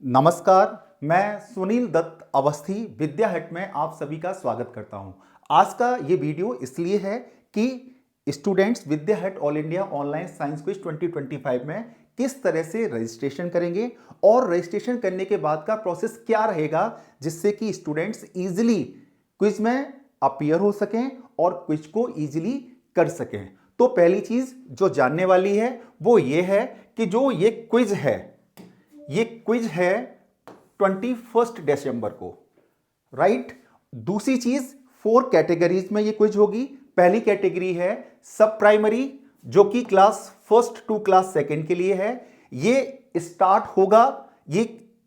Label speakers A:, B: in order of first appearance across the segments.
A: नमस्कार, मैं सुनील दत्त अवस्थी विद्या हट में आप सभी का स्वागत करता हूं। आज का ये वीडियो इसलिए है कि स्टूडेंट्स विद्या हट all India online science quiz 2025 में किस तरह से रजिस्ट्रेशन करेंगे और रजिस्ट्रेशन करने के बाद का प्रोसेस क्या रहेगा, जिससे कि स्टूडेंट्स इजीली क्विज में अपीयर हो सकें और क्विज को इजीली कर सकें। तो पहली चीज जो जानने वाली है वो ये है कि जो ये क्विज है 21 दिसंबर को, राइट। दूसरी चीज 4 कैटेगरीज में ये क्विज होगी। पहली कैटेगरी है सब प्राइमरी, जो कि class first to class second के लिए है। ये स्टार्ट होगा,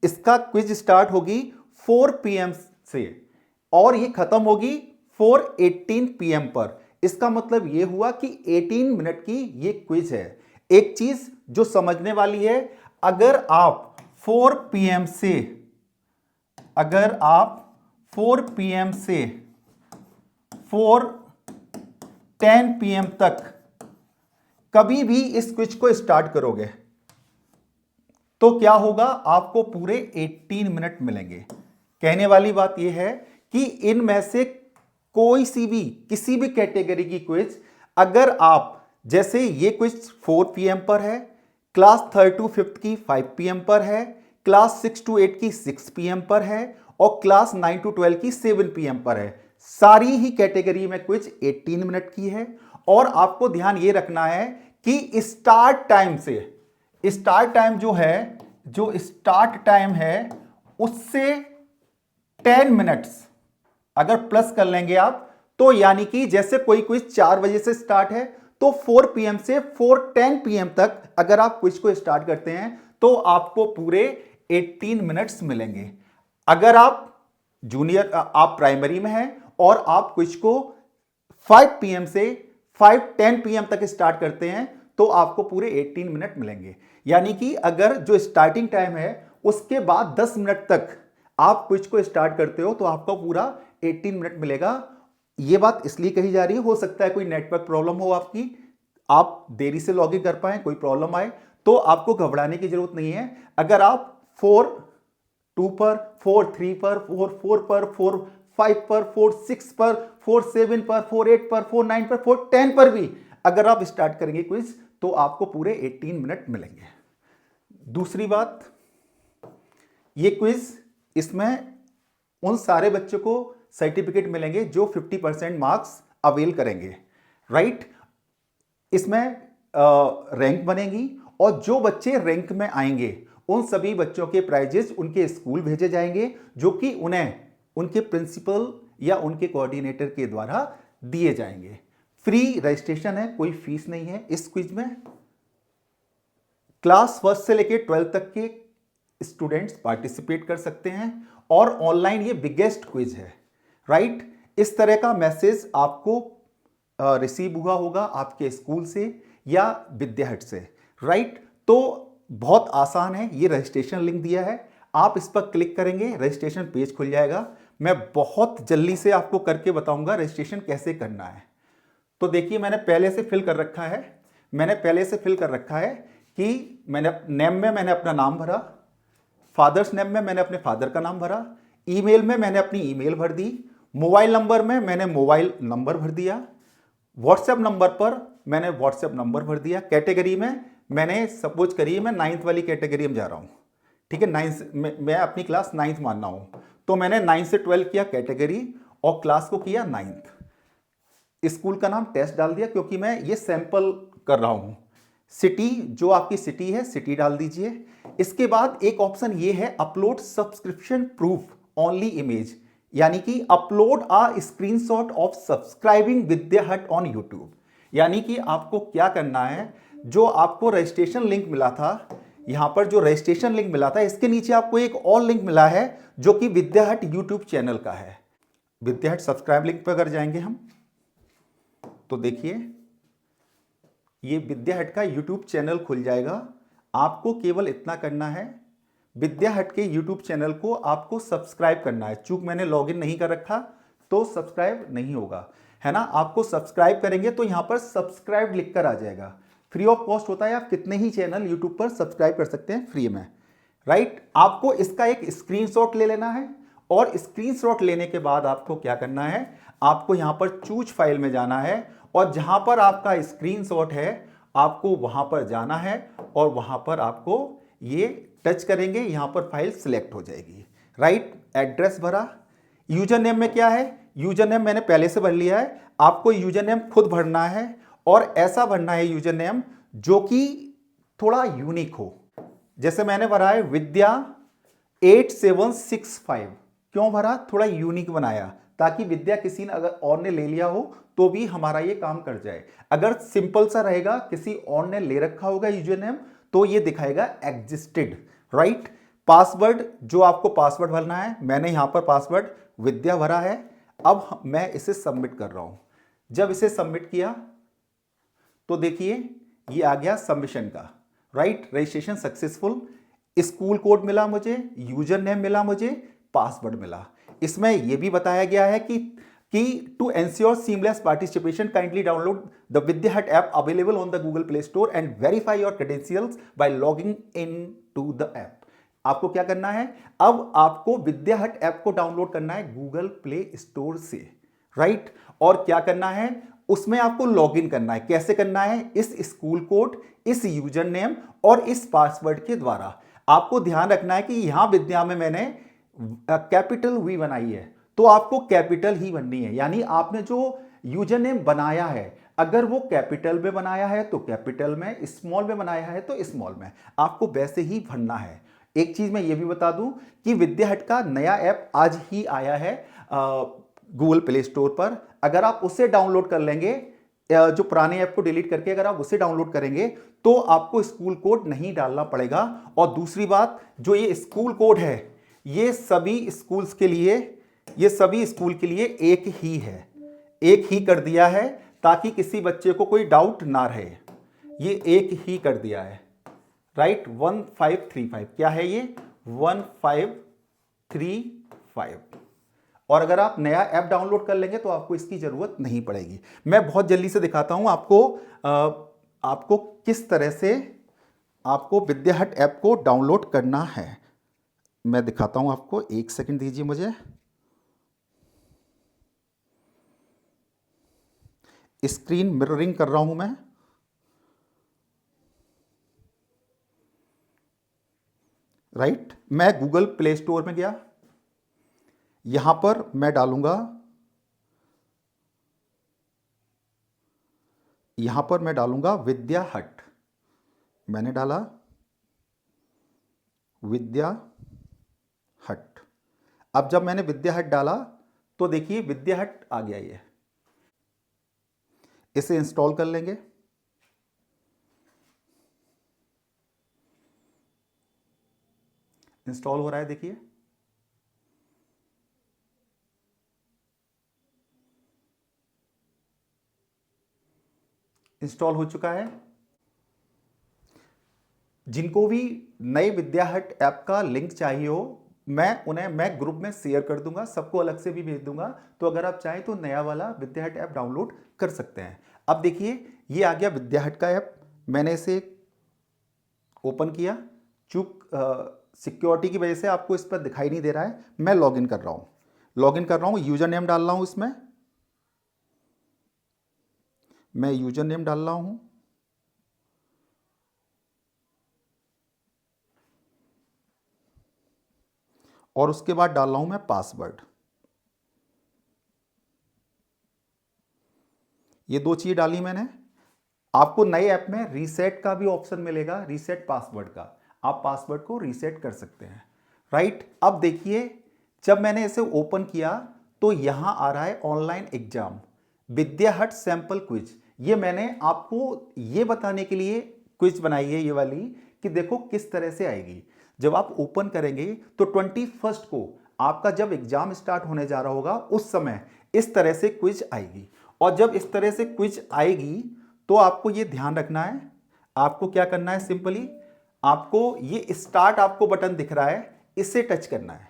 A: इसका क्विज स्टार्ट होगी 4 PM से और ये खत्म होगी 4:18 PM पर। इसका मतलब ये हुआ कि 18 मिनट की ये क्विज है। एक चीज जो समझने वाली है, अगर आप 4 PM से 4:10 PM तक कभी भी इस क्विज को स्टार्ट करोगे तो क्या होगा, आपको पूरे 18 मिनट मिलेंगे। कहने वाली बात यह है कि इनमें से कोई सी भी किसी भी कैटेगरी की क्विज, अगर आप जैसे ये क्विज 4 PM पर है, क्लास 3rd to 5th की 5 PM पर है, क्लास 6 to 8 की 6 PM पर है और क्लास 9 to 12 की 7 PM पर है। सारी ही कैटेगरी में क्विज 18 मिनट की है। और आपको ध्यान ये रखना है कि स्टार्ट टाइम है उससे 10 मिनट्स अगर प्लस कर लेंगे आप, तो यानी कि जैसे कोई क्विज 4 बजे से स्टार्ट है तो 4 PM से 4:10 PM तक अगर आप क्विज को स्टार्ट करते हैं तो आपको पूरे 18 मिनट्स मिलेंगे। अगर आप आप प्राइमरी में हैं और आप क्विज को 5 PM से 5:10 PM तक स्टार्ट करते हैं तो आपको पूरे 18 मिनट मिलेंगे। यानी कि अगर जो स्टार्टिंग टाइम है उसके बाद 10 मिनट तक आप क्विज को स्टार्ट करते हो तो आपको पूरा 18 मिनट मिलेगा। यह बात इसलिए कही जा रही है, हो सकता है कोई नेटवर्क प्रॉब्लम हो आपकी, आप देरी से लॉगिन कर पाए, कोई प्रॉब्लम आए, तो आपको घबराने की जरूरत नहीं है। अगर आप 4:2 पर, 4:3 पर, 4:4 पर, 4:5 पर, 4:6 पर, 4:7 पर, 4:8 पर, 4:9 पर, 4:10 पर भी अगर आप स्टार्ट करेंगे क्विज तो आपको पूरे 18 मिनट मिलेंगे। दूसरी बात, ये क्विज, इसमें उन सारे बच्चों को सर्टिफिकेट मिलेंगे जो 50% मार्क्स अवेल करेंगे, राइट। इसमें रैंक बनेगी और जो बच्चे रैंक में आएंगे उन सभी बच्चों के प्राइजेस उनके स्कूल भेजे जाएंगे, जो कि उन्हें उनके प्रिंसिपल या उनके कोऑर्डिनेटर के द्वारा दिए जाएंगे। फ्री रजिस्ट्रेशन है, कोई फीस नहीं है इस क्विज में। क्लास 1 से लेकर 12 तक के स्टूडेंट्स पार्टिसिपेट कर सकते हैं और ऑनलाइन ये बिगेस्ट क्विज है, राइट। इस तरह का मैसेज आपको रिसीव हुआ होगा आपके स्कूल से या विद्या हट से, राइट। तो बहुत आसान है, ये रजिस्ट्रेशन लिंक दिया है, आप इस पर क्लिक करेंगे, रजिस्ट्रेशन पेज खुल जाएगा। मैं बहुत जल्दी से आपको करके बताऊंगा रजिस्ट्रेशन कैसे करना है। तो देखिए, मैंने पहले से फिल कर रखा है कि मैंने नेम में मैंने अपना नाम भरा, फादर्स नेम में मैंने अपने फादर का नाम भरा, ईमेल में मैंने अपनी ईमेल भर दी, मोबाइल नंबर में मैंने मोबाइल नंबर भर दिया, व्हाट्सएप नंबर पर मैंने व्हाट्सएप नंबर भर दिया। कैटेगरी में मैंने सपोज करिए मैं 9th वाली कैटेगरी में जा रहा हूं, ठीक है, 9th मैं अपनी क्लास 9th मानना हूं, तो मैंने 9 से 12 किया कैटेगरी और क्लास को किया 9th। स्कूल का नाम टेस्ट डाल दिया क्योंकि मैं ये सैंपल कर रहा हूं। सिटी, जो आपकी सिटी है, सिटी डाल दीजिए। इसके बाद एक ऑप्शन ये है upload subscription proof only image, यानी कि upload a screenshot of subscribing Vidya Hut on YouTube. यानी कि आपको क्या करना है, जो आपको रजिस्ट्रेशन लिंक मिला था, यहां पर जो रजिस्ट्रेशन लिंक मिला था इसके नीचे आपको एक और लिंक मिला है जो कि विद्या हट यूट्यूब चैनल का है। विद्या हट सब्सक्राइब लिंक पर अगर जाएंगे हम तो देखिए ये विद्या हट का यूट्यूब चैनल खुल जाएगा। आपको केवल इतना करना है, विद्या हट के यूट्यूब चैनल को आपको सब्सक्राइब करना है। चूंकि मैंने लॉगिन नहीं कर रखा तो सब्सक्राइब नहीं होगा, है ना। आपको सब्सक्राइब करेंगे तो यहां पर सब्सक्राइब लिखकर आ जाएगा। फ्री ऑफ कॉस्ट होता है, आप कितने ही चैनल यूट्यूब पर सब्सक्राइब कर सकते हैं फ्री में, राइट। आपको इसका एक स्क्रीनशॉट ले लेना है और स्क्रीनशॉट लेने के बाद आपको क्या करना है, आपको यहां पर चूज फाइल में जाना है और जहां पर आपका स्क्रीनशॉट है आपको वहां पर जाना है और वहां पर आपको ये टच करेंगे, यहां पर फाइल सिलेक्ट हो जाएगी। राइट, एड्रेस भरा। यूजर नेम में क्या है, यूजर नेम मैंने पहले से भर लिया है, आपको यूजर नेम खुद भरना है और ऐसा भरना है यूजर नेम जो कि थोड़ा यूनिक हो। जैसे मैंने भरा है विद्या 8765। क्यों भरा, थोड़ा यूनिक बनाया ताकि विद्या किसी ने अगर और ने ले लिया हो तो भी हमारा ये काम कर जाए। अगर सिंपल सा रहेगा, किसी और ने ले रखा होगा यूजर नेम, तो ये दिखाएगा एग्जिस्टेड। राइट, पासवर्ड, जो आपको पासवर्ड भरना है, मैंने यहां पर पासवर्ड विद्या भरा है। अब मैं इसे सबमिट कर रहा हूं। जब इसे सबमिट किया तो देखिए ये आ गया सबमिशन का। Right, registration successful, school code मिला मुझे, यूजर नेम मिला मुझे, पासवर्ड मिला। इसमें यह भी बताया गया है कि to ensure seamless participation kindly download the Vidya Hut app available on the Google Play Store and verify your credentials by logging in to the app. आपको क्या करना है, अब आपको विद्या हट ऐप को डाउनलोड करना है गूगल प्ले स्टोर से। राइट, और क्या करना है, उसमें आपको लॉगिन करना है। कैसे करना है, इस स्कूल कोड, इस यूजर नेम और इस पासवर्ड के द्वारा। आपको ध्यान रखना है कि यहां विद्या में मैंने कैपिटल वी बनाई है तो आपको कैपिटल ही बननी है। यानी आपने जो यूजर नेम बनाया है, अगर वो कैपिटल में बनाया है तो कैपिटल में, स्मॉल में बनाया है तो स्मॉल में, आपको वैसे ही भरना है। एक चीज मैं ये भी बता दूं कि विद्या हट का नया ऐप आज ही आया है गूगल प्ले स्टोर पर। अगर आप उसे डाउनलोड कर लेंगे, जो पुराने ऐप को डिलीट करके अगर आप उसे डाउनलोड करेंगे तो आपको स्कूल कोड नहीं डालना पड़ेगा। और दूसरी बात, जो ये स्कूल कोड है ये सभी स्कूल्स के लिए, ये सभी स्कूल के लिए एक ही है, एक ही कर दिया है ताकि किसी बच्चे को कोई डाउट ना रहे। ये एक ही कर दिया है। राइट, 1535 क्या है ये, 1535। और अगर आप नया ऐप डाउनलोड कर लेंगे तो आपको इसकी जरूरत नहीं पड़ेगी। मैं बहुत जल्दी से दिखाता हूं आपको किस तरह से आपको विद्या हट ऐप को डाउनलोड करना है। मैं दिखाता हूं आपको, एक सेकंड दीजिए मुझे। स्क्रीन मिररिंग कर रहा हूं मैं। राइट, मैं गूगल प्ले स्टोर में गया, यहां पर मैं डालूंगा, यहां पर मैं डालूंगा विद्या हट। मैंने डाला विद्या हट। अब जब मैंने विद्या हट डाला तो देखिए विद्या हट आ गया। ये इसे इंस्टॉल कर लेंगे। इंस्टॉल हो रहा है, देखिए इंस्टॉल हो चुका है। जिनको भी नए विद्या हट ऐप का लिंक चाहिए हो, मैं ग्रुप में शेयर कर दूंगा, सबको अलग से भी भेज दूंगा। तो अगर आप चाहें तो नया वाला विद्या हट ऐप डाउनलोड कर सकते हैं। अब देखिए ये आ गया विद्या हट का ऐप। मैंने इसे ओपन किया, चूक सिक्योरिटी की वजह से आपको इस पर दिखाई नहीं दे रहा है। मैं लॉगिन कर रहा हूं, यूजर नेम डाल रहा हूं इसमें, मैं यूजर नेम डाल रहा हूं और उसके बाद डाल रहा हूं मैं पासवर्ड। ये दो चीज डाली मैंने। आपको नए ऐप में रीसेट का भी ऑप्शन मिलेगा, रीसेट पासवर्ड का, आप पासवर्ड को रीसेट कर सकते हैं। राइट, अब देखिए जब मैंने इसे ओपन किया तो यहां आ रहा है ऑनलाइन एग्जाम विद्या हट सैंपल क्विज। ये मैंने आपको ये बताने के लिए क्विज बनाई है ये वाली, कि देखो किस तरह से आएगी। जब आप ओपन करेंगे तो 21 को आपका जब एग्जाम स्टार्ट होने जा रहा होगा उस समय इस तरह से क्विज आएगी। और जब इस तरह से क्विज आएगी तो आपको ये ध्यान रखना है, आपको क्या करना है, सिंपली आपको ये स्टार्ट आपको बटन दिख रहा है, इसे टच करना है।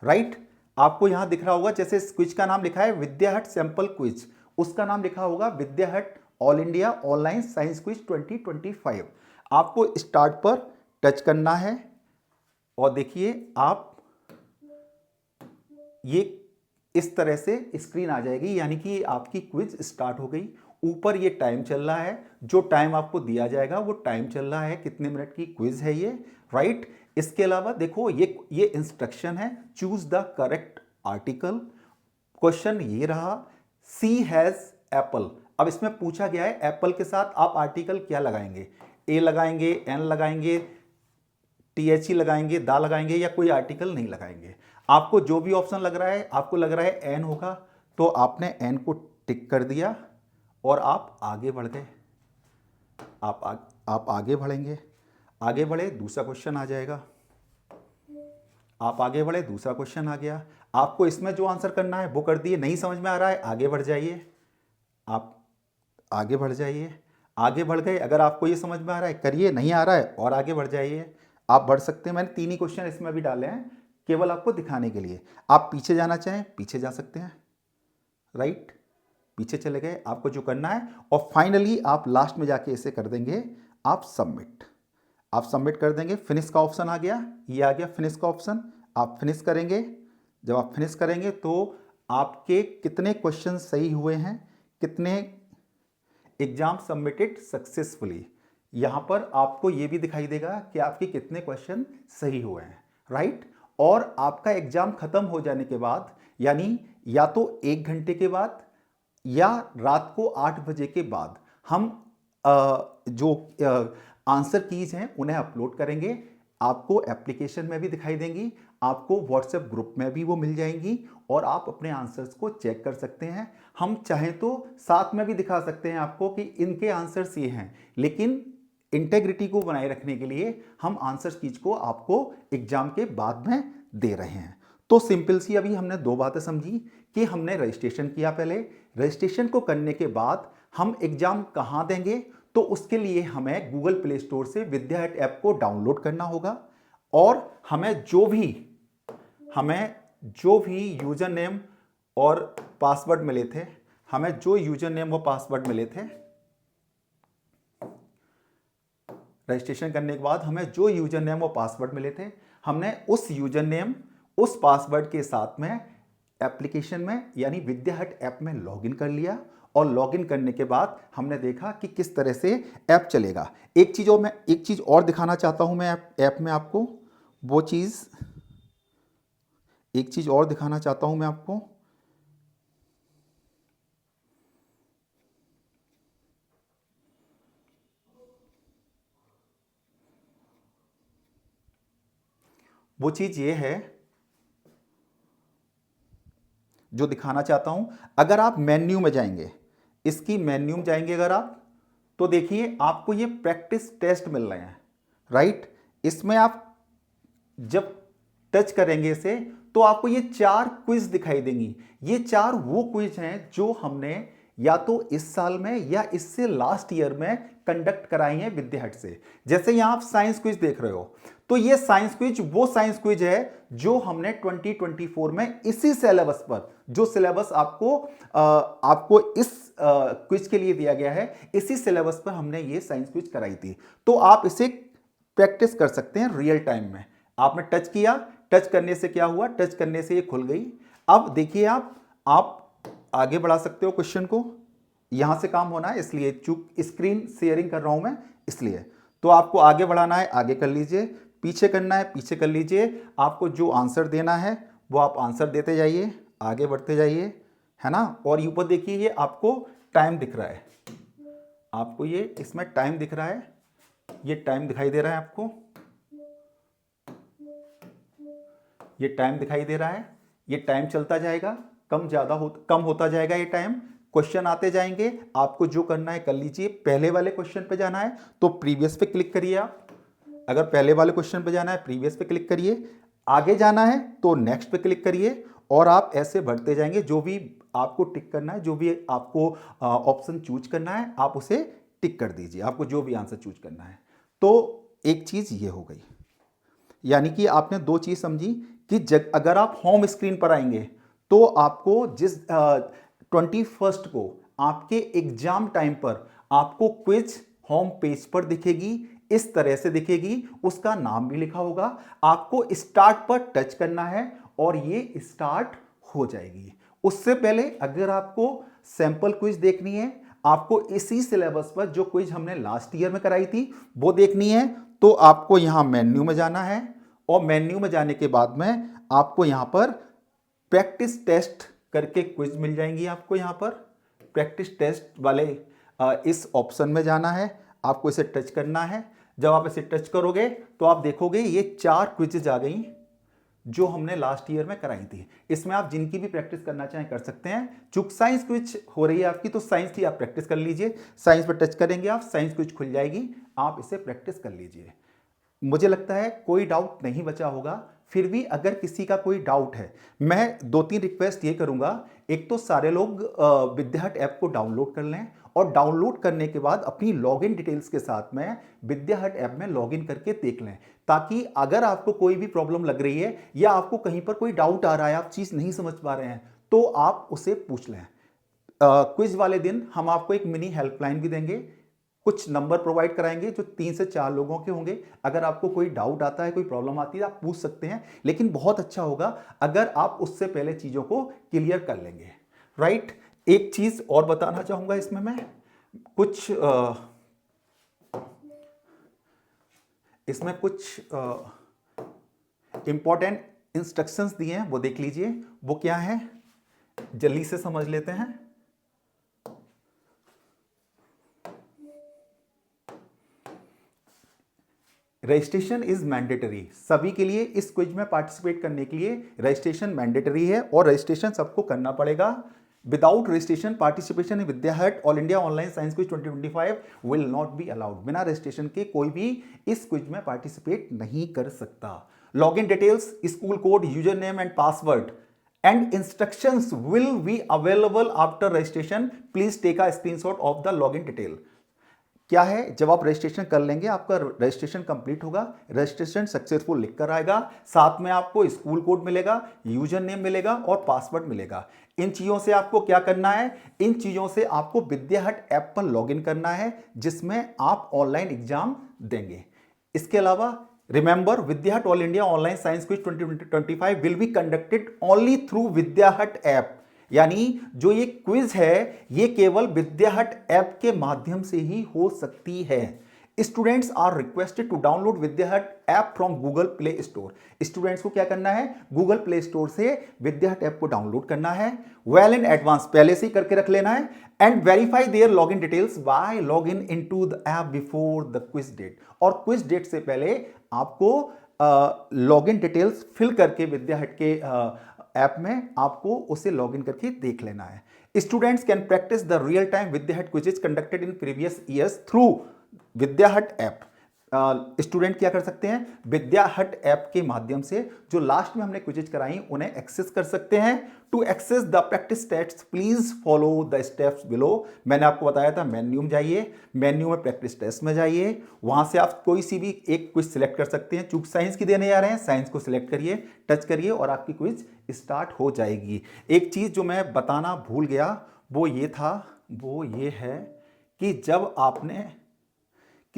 A: राइट, आपको यहां दिख रहा होगा जैसे इस क्विज का नाम लिखा है विद्या हट सैंपल क्विज, उसका नाम लिखा होगा विद्या हट all India online science quiz 2025। आपको स्टार्ट पर टच करना है और देखिए आप ये इस तरह से स्क्रीन आ जाएगी, यानी कि आपकी क्विज स्टार्ट हो गई। ऊपर ये टाइम चल रहा है, जो टाइम आपको दिया जाएगा वो टाइम चल रहा है, कितने मिनट की क्विज है ये, राइट। इसके अलावा देखो ये इंस्ट्रक्शन है, choose the correct article. Question ये रहा, सी हैज एप्पल। अब इसमें पूछा गया है एप्पल के साथ आप आर्टिकल क्या लगाएंगे, ए लगाएंगे, एन लगाएंगे, टीएचई लगाएंगे, दा लगाएंगे, या कोई आर्टिकल नहीं लगाएंगे। आपको जो भी ऑप्शन लग रहा है, आपको लग रहा है एन होगा, तो आपने एन को टिक कर दिया और आप आगे बढ़ गए। आप आगे बढ़ेंगे, आगे बढ़े, दूसरा क्वेश्चन आ जाएगा। आप आगे बढ़े, दूसरा क्वेश्चन आ गया। आपको इसमें जो आंसर करना है वो कर दिए, नहीं समझ में आ रहा है आगे बढ़ जाइए, आप आगे बढ़ जाइए, आगे बढ़ गए। अगर आपको ये समझ में आ रहा है करिए, नहीं आ रहा है और आगे बढ़ जाइए, आप बढ़ सकते हैं। मैंने 3 ही क्वेश्चन इसमें भी डाले हैं केवल आपको दिखाने के लिए। आप पीछे जाना चाहें पीछे जा सकते हैं, राइट, पीछे चले गए, आपको जो करना है। और फाइनली आप लास्ट में जाके इसे कर देंगे आप सबमिट। आप सबमिट कर देंगे, फिनिश का ऑप्शन आ गया, ये आ गया फिनिश का ऑप्शन। आप फिनिश करेंगे, जब आप फिनिश करेंगे तो आपके कितने क्वेश्चन सही हुए हैं, कितने एग्जाम सबमिटेड सक्सेसफुली, यहां पर आपको यह भी दिखाई देगा कि आपके कितने क्वेश्चन सही हुए हैं, राइट। और आपका एग्जाम खत्म हो जाने के बाद, यानी या तो 1 घंटे के बाद या रात को 8 बजे के बाद हम जो आंसर कीज हैं उन्हें अपलोड करेंगे। आपको एप्लीकेशन में भी दिखाई देंगी, आपको व्हाट्सएप ग्रुप में भी वो मिल जाएंगी और आप अपने आंसर्स को चेक कर सकते हैं। हम चाहें तो साथ में भी दिखा सकते हैं आपको कि इनके आंसर्स ये हैं, लेकिन इंटेग्रिटी को बनाए रखने के लिए हम आंसर कीज को आपको एग्जाम के बाद में दे रहे हैं। तो सिंपल सी अभी हमने 2 बातें समझी कि हमने रजिस्ट्रेशन किया, पहले रजिस्ट्रेशन को करने के बाद हम एग्जाम कहां देंगे, तो उसके लिए हमें गूगल प्ले स्टोर से विद्या ऐप को डाउनलोड करना होगा और हमें जो भी यूजर नेम और पासवर्ड मिले थे, हमें जो यूजर नेम और पासवर्ड मिले थे रजिस्ट्रेशन करने के बाद, हमें जो यूजर नेम और पासवर्ड मिले थे, हमने उस यूजर नेम उस पासवर्ड के साथ में एप्लीकेशन में यानी विद्या हट ऐप में लॉगिन कर लिया। और लॉगिन करने के बाद हमने देखा कि किस तरह से ऐप चलेगा। एक चीज और दिखाना चाहता हूं मैं ऐप में आपको, एक चीज और दिखाना चाहता हूं मैं आपको। वो चीज ये है जो दिखाना चाहता हूं। अगर आप मेन्यू में जाएंगे, इसकी मेन्यू में जाएंगे अगर आप, तो देखिए आपको ये प्रैक्टिस टेस्ट मिल रहे हैं, राइट। इसमें आप जब टच करेंगे इसे तो आपको ये 4 क्विज दिखाई देंगी। ये 4 वो क्विज हैं जो हमने या तो इस साल में या इससे लास्ट ईयर में कंडक्ट कराई हैं विद्या हट से। जैसे यहां आप साइंस क्विज देख रहे हो, तो ये साइंस क्विज वो साइंस क्विज है जो हमने 2024 में इसी सिलेबस पर, जो सिलेबस आपको इस क्विज के लिए दिया गया है, इसी सिलेबस पर हमने ये साइंस क्विज कराई थी। तो आप इसे प्रैक्टिस कर सकते हैं रियल टाइम में। आपने टच किया, टच करने से क्या हुआ, टच करने से ये खुल गई। अब देखिए आप आगे बढ़ा सकते हो क्वेश्चन को, यहां से काम होना है, इसलिए चूक स्क्रीन शेयरिंग कर रहा हूं मैं, इसलिए तो आपको आगे बढ़ाना है आगे कर लीजिए, पीछे करना है पीछे कर लीजिए। आपको जो आंसर देना है वो आप आंसर देते जाइए, आगे बढ़ते जाइए, है ना। और ऊपर देखिए ये आपको टाइम दिख रहा है, आपको ये इसमें टाइम दिख रहा है, ये टाइम दिखाई दे रहा है आपको, ये टाइम दिखाई दे रहा है। ये टाइम चलता जाएगा, कम होता जाएगा ये टाइम, क्वेश्चन आते जाएंगे। आपको जो करना है कर लीजिए। पहले वाले क्वेश्चन पे जाना है तो प्रीवियस पे क्लिक करिए आप, अगर पहले वाले क्वेश्चन पे जाना है प्रीवियस पे क्लिक करिए, आगे जाना है तो नेक्स्ट पे क्लिक करिए, और आप ऐसे बढ़ते जाएंगे। जो भी आपको टिक करना है, जो भी आपको ऑप्शन चूज करना है, आप उसे टिक कर दीजिए, आपको जो भी आंसर चूज करना है। तो एक चीज ये हो गई, यानी कि आपने 2 चीज समझी कि अगर आप होम स्क्रीन पर आएंगे तो आपको जिस 21st को आपके एग्जाम टाइम पर आपको क्विज होम पेज पर दिखेगी, इस तरह से दिखेगी, उसका नाम भी लिखा होगा। आपको स्टार्ट पर टच करना है और ये स्टार्ट हो जाएगी। उससे पहले अगर आपको सैंपल क्विज देखनी है, आपको इसी सिलेबस पर जो क्विज हमने लास्ट ईयर में कराई थी वो देखनी है, तो आपको यहां मेन्यू में जाना है और मेन्यू में जाने के बाद में आपको यहां पर प्रैक्टिस टेस्ट करके क्विज मिल जाएंगी। आपको यहां पर प्रैक्टिस टेस्ट वाले इस ऑप्शन में जाना है, आपको इसे टच करना है। जब आप इसे टच करोगे तो आप देखोगे ये 4 क्विजेज आ गई जो हमने लास्ट ईयर में कराई थी। इसमें आप जिनकी भी प्रैक्टिस करना चाहें कर सकते हैं। चूंकि साइंस क्विज हो रही है आपकी, तो साइंस की आप प्रैक्टिस कर लीजिए। साइंस पर टच करेंगे आप, साइंस क्विज खुल जाएगी, आप इसे प्रैक्टिस कर लीजिए। मुझे लगता है कोई डाउट नहीं बचा होगा। फिर भी अगर किसी का कोई डाउट है, मैं 2-3 रिक्वेस्ट ये करूंगा। एक तो सारे लोग विद्याहट ऐप को डाउनलोड कर लें और डाउनलोड करने के बाद अपनी लॉगिन डिटेल्स के साथ में विद्याहट ऐप में लॉगिन करके देख लें, ताकि अगर आपको कोई भी प्रॉब्लम लग रही है या आपको कहीं पर कोई डाउट आ रहा है, आप चीज नहीं समझ पा रहे हैं, तो आप उसे पूछ लें। क्विज वाले दिन हम आपको एक मिनी हेल्पलाइन भी देंगे, कुछ नंबर प्रोवाइड कराएंगे जो 3 से 4 लोगों के होंगे। अगर आपको कोई डाउट आता है, कोई प्रॉब्लम आती है, आप पूछ सकते हैं। लेकिन बहुत अच्छा होगा अगर आप उससे पहले चीजों को क्लियर कर लेंगे, राइट। एक चीज और बताना चाहूंगा इसमें मैं, कुछ इसमें कुछ इंपॉर्टेंट इंस्ट्रक्शंस दिए हैं, वो देख लीजिए। वो क्या है, जल्दी से समझ लेते हैं। रजिस्ट्रेशन इज मैंडेटरी, सभी के लिए इस क्विज में पार्टिसिपेट करने के लिए रजिस्ट्रेशन मैंडेटरी है और रजिस्ट्रेशन सबको करना पड़ेगा। Without registration participation in Vidyahut all India online science quiz 2025 will not be allowed. बिना रजिस्ट्रेशन के कोई भी इस क्विज में पार्टिसिपेट नहीं कर सकता। Login details, school code, user name and password and instructions will be available after registration. Please take a screenshot of the login detail. क्या है, जब आप रजिस्ट्रेशन कर लेंगे, आपका रजिस्ट्रेशन कंप्लीट होगा, रजिस्ट्रेशन सक्सेसफुल लिख कर आएगा, साथ में आपको स्कूल कोड मिलेगा, यूजर नेम मिलेगा और पासवर्ड मिलेगा। इन चीजों से आपको क्या करना है, इन चीजों से आपको विद्याहट ऐप पर लॉगिन करना है, जिसमें आप ऑनलाइन एग्जाम देंगे। इसके अलावा remember, Vidyahut all India online science quiz 2025 will be conducted only through Vidyahut app. यानी जो ये क्विज है ये केवल विद्याहट ऐप के माध्यम से ही हो सकती है। Students are requested to download Vidyahut app from Google Play Store. Students को क्या करना है, गूगल प्ले स्टोर से विद्याहट ऐप को डाउनलोड करना है, वेल इन एडवांस, पहले से ही करके रख लेना है। And verify their login details by log in into the app before the quiz date. और क्विज डेट से पहले आपको लॉगिन डिटेल्स फिल करके विद्याहट के ऐप में आपको उसे लॉगिन करके देख लेना है। Students can practise the real time Vidyahut quizzes conducted in previous years through Vidyahut app. Student क्या कर सकते हैं, विद्याहट ऐप के माध्यम से जो लास्ट में हमने क्विजेज कराई उन्हें एक्सेस कर सकते हैं। To access the practice test please follow the steps below. मैंने आपको बताया था मेन्यू में जाइए, मेन्यू में प्रैक्टिस टेस्ट में जाइए, वहां से आप कोई सी भी एक क्विज सिलेक्ट कर सकते हैं। चूंकि साइंस की देने जा रहे हैं, साइंस को सिलेक्ट करिए, टच करिए और आपकी क्विज स्टार्ट हो जाएगी। एक चीज जो मैं बताना भूल गया वो ये है कि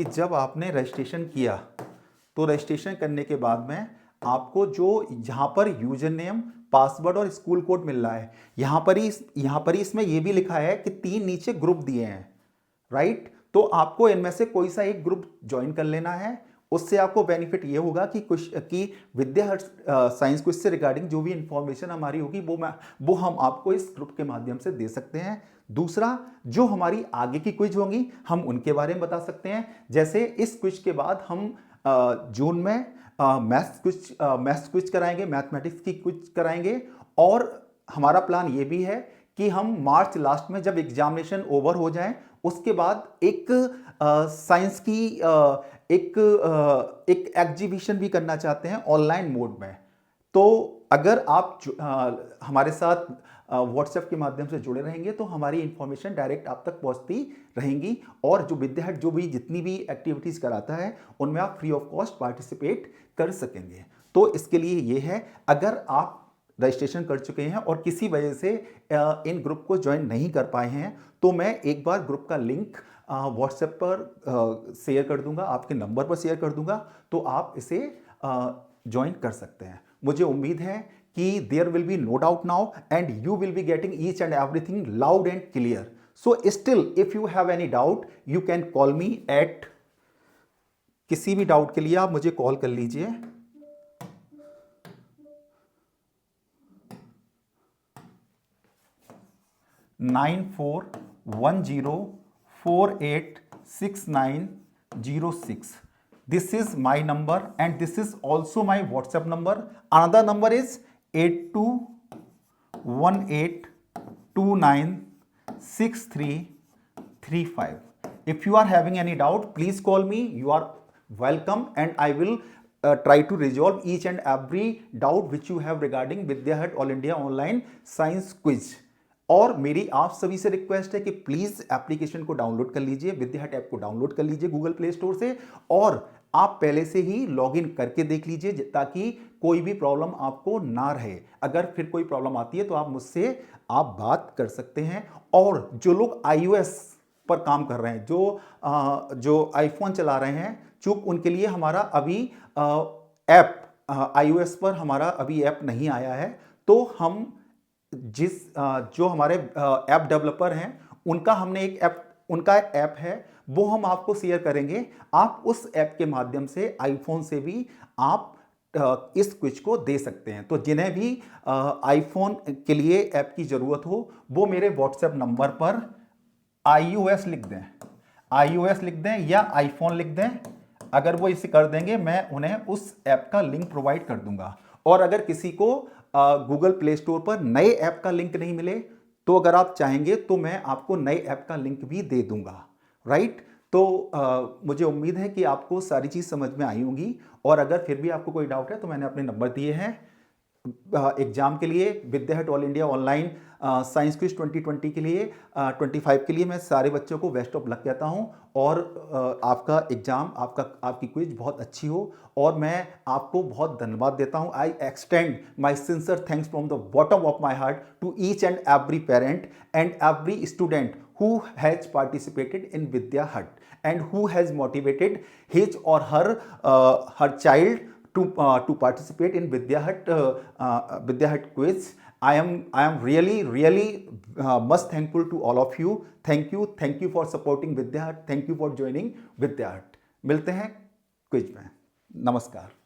A: जब आपने रजिस्ट्रेशन किया तो रजिस्ट्रेशन करने के बाद में आपको जो जहां पर यूजर नेम, पासवर्ड और स्कूल कोड मिल रहा है, यहां पर ही इसमें यह भी लिखा है कि 3 नीचे ग्रुप दिए हैं, राइट। तो आपको इनमें से कोई सा एक ग्रुप ज्वाइन कर लेना है। उससे आपको बेनिफिट ये होगा कि विद्याहट साइंस क्विज से रिगार्डिंग जो भी इंफॉर्मेशन हमारी होगी वो हम आपको इस ग्रुप के माध्यम से दे सकते हैं। दूसरा, जो हमारी आगे की क्विज होंगी हम उनके बारे में बता सकते हैं। जैसे इस क्विज के बाद हम जून में मैथ्स क्विज कराएंगे, मैथमेटिक्स की क्विज कराएंगे, और हमारा प्लान ये भी है कि हम मार्च लास्ट में जब एग्जामिनेशन ओवर हो जाए उसके बाद एक साइंस की एक एग्जीबिशन भी करना चाहते हैं ऑनलाइन मोड में। तो अगर आप हमारे साथ व्हाट्सएप के माध्यम से जुड़े रहेंगे तो हमारी इंफॉर्मेशन डायरेक्ट आप तक पहुंचती रहेंगी, और जो विद्याहट जो भी जितनी भी एक्टिविटीज कराता है उनमें आप फ्री ऑफ कॉस्ट पार्टिसिपेट कर सकेंगे। तो इसके लिए ये है, अगर आप रजिस्ट्रेशन कर चुके हैं और किसी वजह से इन ग्रुप को ज्वाइन नहीं कर पाए हैं तो मैं एक बार ग्रुप का लिंक व्हाट्सएप पर शेयर कर दूंगा, आपके नंबर पर शेयर कर दूंगा, तो आप इसे ज्वाइन कर सकते हैं। मुझे उम्मीद है कि there will be no doubt now and you will be getting each and everything loud and clear. So still if you have any doubt you can call me at, किसी भी डाउट के लिए आप मुझे कॉल कर लीजिए 9410486906. This is my number and this is also my WhatsApp number. Another number is 8218296335. If you are having any doubt, please call me. You are welcome and I will try to resolve each and every doubt which you have regarding Vidya Hut All India Online Science Quiz. और मेरी आप सभी से request है कि please application को download कर लीजिए, विद्या हट ऐप को डाउनलोड कर लीजिए गूगल प्ले स्टोर से, और आप पहले से ही लॉगिन करके देख लीजिए ताकि कोई भी प्रॉब्लम आपको ना रहे। अगर फिर कोई प्रॉब्लम आती है तो आप मुझसे आप बात कर सकते हैं। और जो लोग iOS पर काम कर रहे हैं, जो आईफोन चला रहे हैं, चूंकि उनके लिए हमारा अभी ऐप iOS पर हमारा अभी ऐप नहीं आया है, तो हम जो हमारे ऐप डेवलपर हैं उनका हमने एक ऐप, उनका ऐप है वो हम आपको शेयर करेंगे। आप उस ऐप के माध्यम से आईफोन से भी आप इस क्विज को दे सकते हैं। तो जिन्हें भी आईफोन के लिए ऐप की जरूरत हो वो मेरे व्हाट्सएप नंबर पर iOS लिख दें, iOS लिख दें या आईफोन लिख दें। अगर वो इसे कर देंगे मैं उन्हें उस ऐप का लिंक प्रोवाइड कर दूंगा। और अगर किसी को गूगल प्ले स्टोर पर नए ऐप का लिंक नहीं मिले तो अगर आप चाहेंगे तो मैं आपको नए ऐप का लिंक भी दे दूंगा, राइट। तो मुझे उम्मीद है कि आपको सारी चीज़ समझ में आई होंगी। और अगर फिर भी आपको कोई डाउट है तो मैंने अपने नंबर दिए हैं एग्जाम के लिए, विद्या हट all India online science quiz 2020 के लिए 25 के लिए मैं सारे बच्चों को बेस्ट ऑफ लक कहता हूं। और आपका एग्जाम, आपकी क्विज बहुत अच्छी हो और मैं आपको बहुत धन्यवाद देता हूं। I extend my sincere thanks from the bottom of my heart to each and every parent and every student who has participated in Vidya Hut and who has motivated his or her child to participate in Vidya Hut quiz. I am really much thankful to all of you. Thank you for supporting Vidya Hut. Thank you for joining Vidya Hut. मिलते हैं quiz में। नमस्कार।